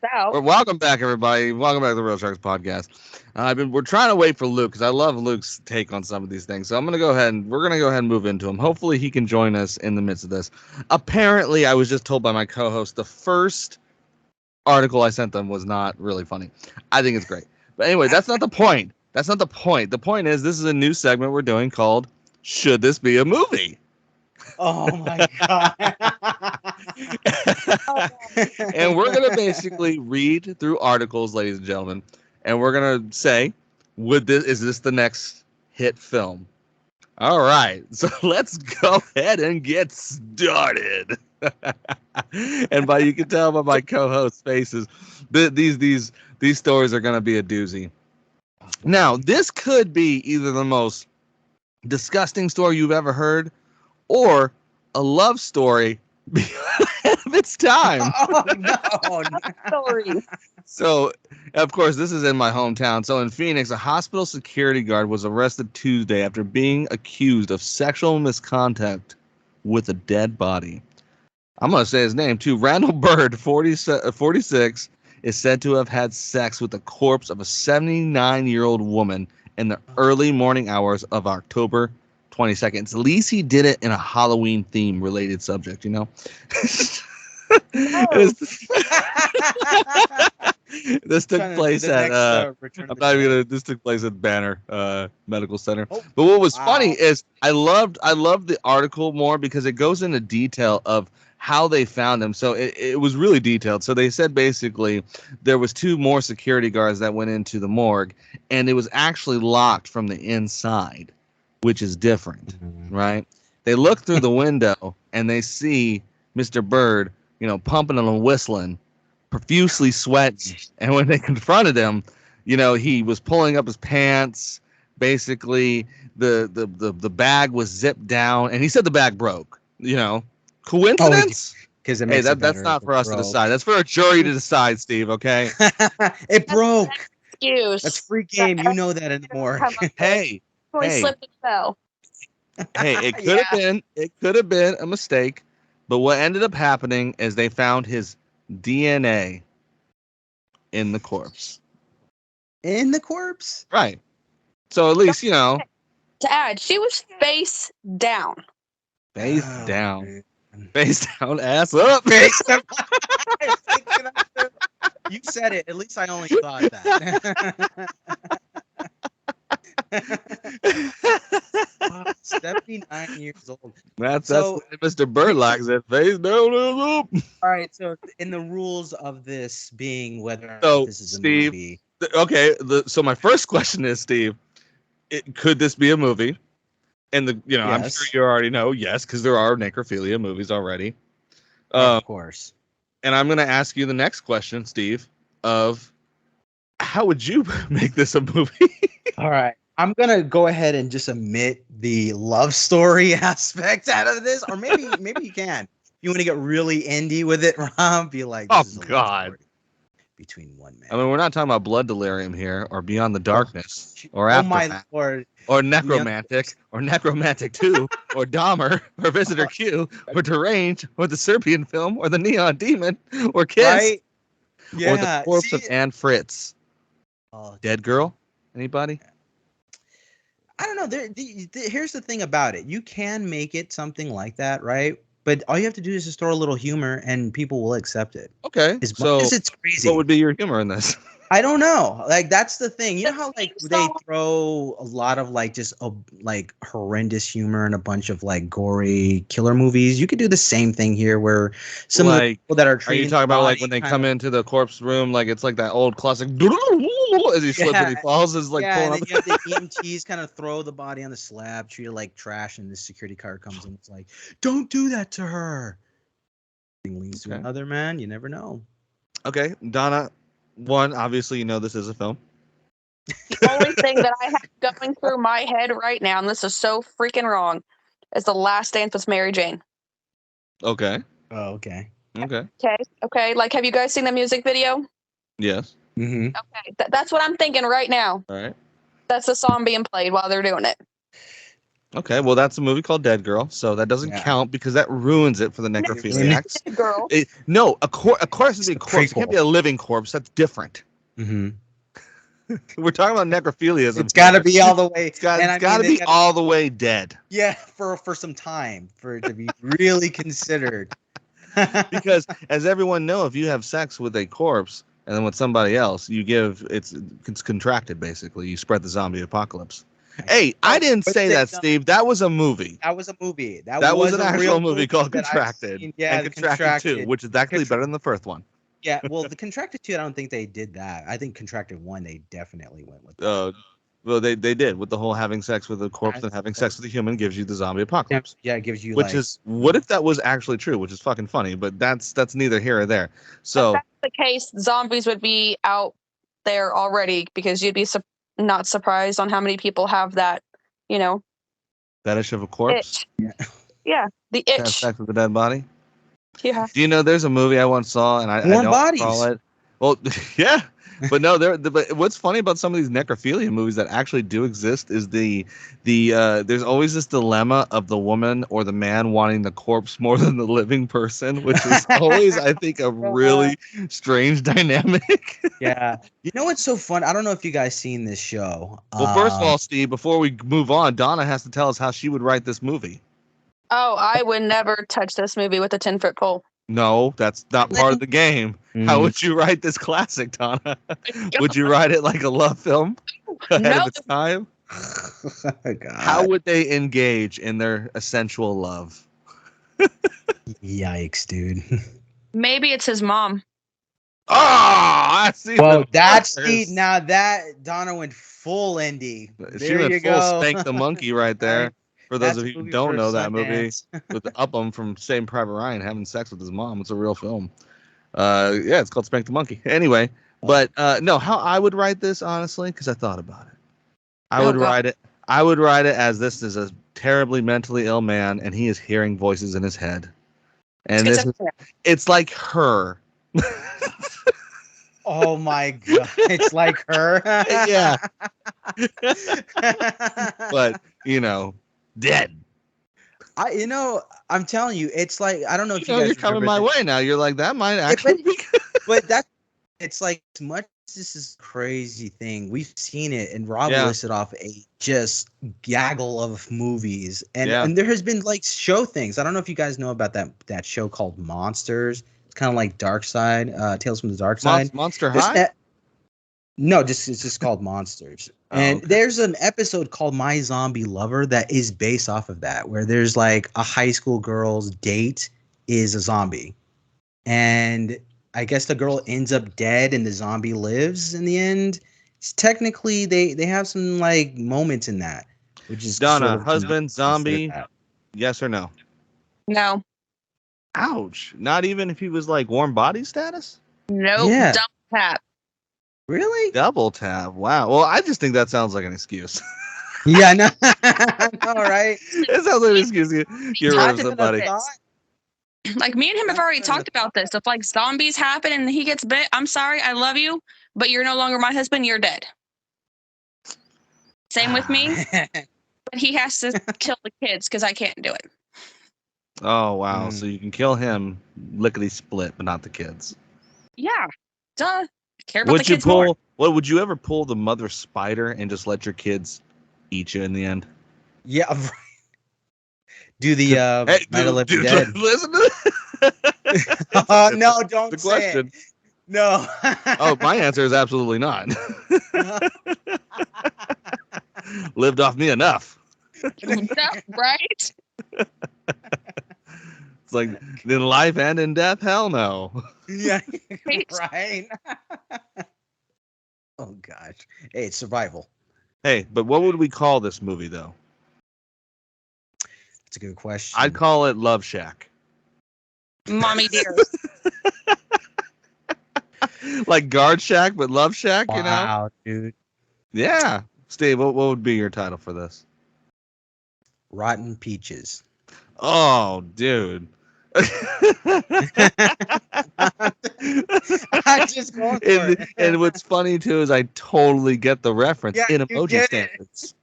South. Well, welcome back, everybody. Welcome back to the Real Sharks podcast. We're trying to wait for Luke because I love Luke's take on some of these things. So we're gonna go ahead and move into him. Hopefully, he can join us in the midst of this. Apparently, I was just told by my co-host the first article I sent them was not really funny. I think it's great, but anyway, that's not the point. That's not the point. The point is this is a new segment we're doing called "Should This Be a Movie?" Oh my god. And we're gonna basically read through articles, ladies and gentlemen, and we're gonna say, is this the next hit film? All right, so let's go ahead and get started. And by you can tell by my co-host faces, these stories are gonna be a doozy. Now, this could be either the most disgusting story you've ever heard, or a love story ahead of its time. Oh no. Stories. So, of course, this is in my hometown. So, in Phoenix, a hospital security guard was arrested Tuesday after being accused of sexual misconduct with a dead body. I'm going to say his name too. Randall Bird, 46, is said to have had sex with the corpse of a 79-year-old woman in the early morning hours of October 22nd. At least he did it in a Halloween theme related subject, you know? This took place at this took place at Banner Medical Center. Oh, but what was wow. funny is I loved the article more because it goes into detail of how they found him. So it was really detailed. So they said basically there was two more security guards that went into the morgue, and it was actually locked from the inside, which is different, right? They look through the window and they see Mr. Bird, pumping and whistling, profusely sweating. And when they confronted him, he was pulling up his pants. Basically, the bag was zipped down, and he said the bag broke. Coincidence? Because Hey, that's not for us to decide. That's for a jury to decide, Steve. Okay. It broke. Excuse. That's free game. You know that anymore. Hey, Really slipped and fell. hey, it could have been a mistake, but what ended up happening is they found his DNA in the corpse. In the corpse? Right. So at least, To add, she was face down. Face Oh, down. man. Face down, ass up. Face down. You said it. At least I only thought that. 79 years old. That's So- what Mr. Bird likes it. Face down, ass up. All right. So, in the rules of this being whether or not So, this is a Steve, movie. Okay, so my first question is, Steve, could this be a movie? And I'm Yes. sure you already know, yes, because there are necrophilia movies already. Of course. And I'm going to ask you the next question, Steve, of how would you make this a movie? All right. I'm going to go ahead and just omit the love story aspect out of this. Or maybe you can. You want to get really indie with it, Rob? Be like, Oh, this is a love God. story between one man. I mean, we're not talking about Blood Delirium here, or Beyond the Darkness, or Oh my Aftermath, lord. or Necromantic, or Necromantic 2, or Dahmer, or Visitor Q, or Deranged, or the Serbian film, or the Neon Demon, or Kiss, Right? or the corpse of Anne Fritz. Oh, Dead Girl? Anybody? I don't know. Here's the thing about it. You can make it something like that, right? But all you have to do is just throw a little humor, and people will accept it. Okay, As so much as it's crazy. what would be your humor in this? I don't know. Like that's the thing. You know how like So- they throw a lot of like just like horrendous humor in a bunch of like gory killer movies. You could do the same thing here, where some of the Like, people that are Are treating you talking the about like body when they kind come of- into the corpse room, like it's like that old classic as he slips and he Yeah. falls, is like yeah, and pulling up. then you have the EMTs kind of throw the body on the slab, treat it like trash, and the security card comes in. It's like, don't do that to her. Thing leads to Okay. another, man. You never know. Okay, Donna. One, obviously, this is a film. The only thing that I have going through my head right now, and this is so freaking wrong, is The Last Dance with Mary Jane. Okay. Oh, okay. Okay. Okay. Like, have you guys seen the music video? Yes. Mm-hmm. Okay, that's what I'm thinking right now. All right. That's the song being played while they're doing it. Okay, well, that's a movie called Dead Girl, so that doesn't Yeah. count because that ruins it for the No, necrophiliacs. girl. No, a corpse is a It's a corpse. It can't prequel. be a living corpse. That's different. Mm-hmm. We're talking about necrophiliism. It's got to be all the way. It's got and I to mean, be all the way dead. Yeah, for some time for it to be really considered. Because as everyone know, if you have sex with a corpse and then with somebody else, it's contracted basically. You spread the zombie apocalypse. Hey, I didn't But say they that, don't. Steve. That was a movie. That was a movie. That was an a actual real movie called that I've Contracted. seen. Yeah, and the Contracted 2, which is actually better than the first one. Yeah, well, the Contracted 2, I don't think they did that. I think Contracted 1, they definitely went with that. Well, they did with the whole having sex with a corpse and having sex with a human gives you the zombie apocalypse. Yeah, it gives you Which like, is what if that was actually true, which is fucking funny, but that's neither here or there. So If that's the case, zombies would be out there already because you'd be not surprised on how many people have that, fetish of a corpse, itch. Yeah, the to have itch. sex with a dead body. Yeah. Do you know there's a movie I once saw and I Warm don't Bodies. call it? Well, yeah, but no, but what's funny about some of these necrophilia movies that actually do exist is there's always this dilemma of the woman or the man wanting the corpse more than the living person, which is always, I think, a really strange dynamic. Yeah. You know what's so fun? I don't know if you guys seen this show. Well, first of all, Steve, before we move on, Donna has to tell us how she would write this movie. Oh, I would never touch this movie with a 10-foot pole. No, that's not part of the game. How Mm. would you write this classic, Donna? Would you write it like a love film ahead of its time? Oh, God. How would they engage in their essential love? Yikes, dude. Maybe it's his mom. Oh, I see. Well, that's worse. now that Donna went full indie. She There went you full go. Spank the Monkey right there. For those That's of a you who movie don't for know that movie, Sundance. with Upham from Saving Private Ryan having sex with his mom. It's a real film. Yeah, it's called Spank the Monkey. Anyway, but no, how I would write this, honestly, because I thought about it. I would write it as this is a terribly mentally ill man and he is hearing voices in his head. And it's like Her. Oh my God. It's like Her. Yeah. But, dead. I'm telling you, it's like, I don't know if you guys You're coming my way now. You're like, that might actually be but it's like, as much as this is a crazy thing, we've seen it, and Rob listed off a just gaggle of movies, and there has been like show things. I don't know if you guys know about that show called Monsters. It's kind of like Dark Side, Tales from the Dark Side. Monster High? No, it's just called Monsters. And there's an episode called My Zombie Lover that is based off of that, where there's like a high school girl's date is a zombie. And I guess the girl ends up dead and the zombie lives in the end. It's technically, they have some like moments in that, which is Donna, sort of husband, zombie, yes or no? No. Ouch. Not even if he was like warm body status? Nope. Yeah. Double tap. Really? Double tap. Wow. Well, I just think that sounds like an excuse. Yeah, no, no, right? It sounds like an excuse. You're rid of somebody. Like, me and him have already talked about this. If like zombies happen and he gets bit, I'm sorry, I love you, but you're no longer my husband, you're dead. Same with me. But he has to kill the kids because I can't do it. Oh, wow. So you can kill him lickety split, but not the kids. Yeah. Duh. Care about the kids more. What would you ever pull the mother spider and just let your kids eat you in the end? Yeah, right. Do the Night of the Living Dead. Listen to Oh no, don't the say question. it. No. Oh, my answer is absolutely not. Lived off me enough. Right? It's like in life and in death, hell no. Yeah, right. Oh gosh. Hey, it's survival. Hey, but what would we call this movie though? That's a good question. I'd call it Love Shack. Mommy dear. Like Guard Shack, but Love Shack, you know? Wow, dude. Yeah. Steve, what would be your title for this? Rotten Peaches. Oh, dude. I just going for it. And what's funny too is I totally get the reference Yeah, in you emoji get standards.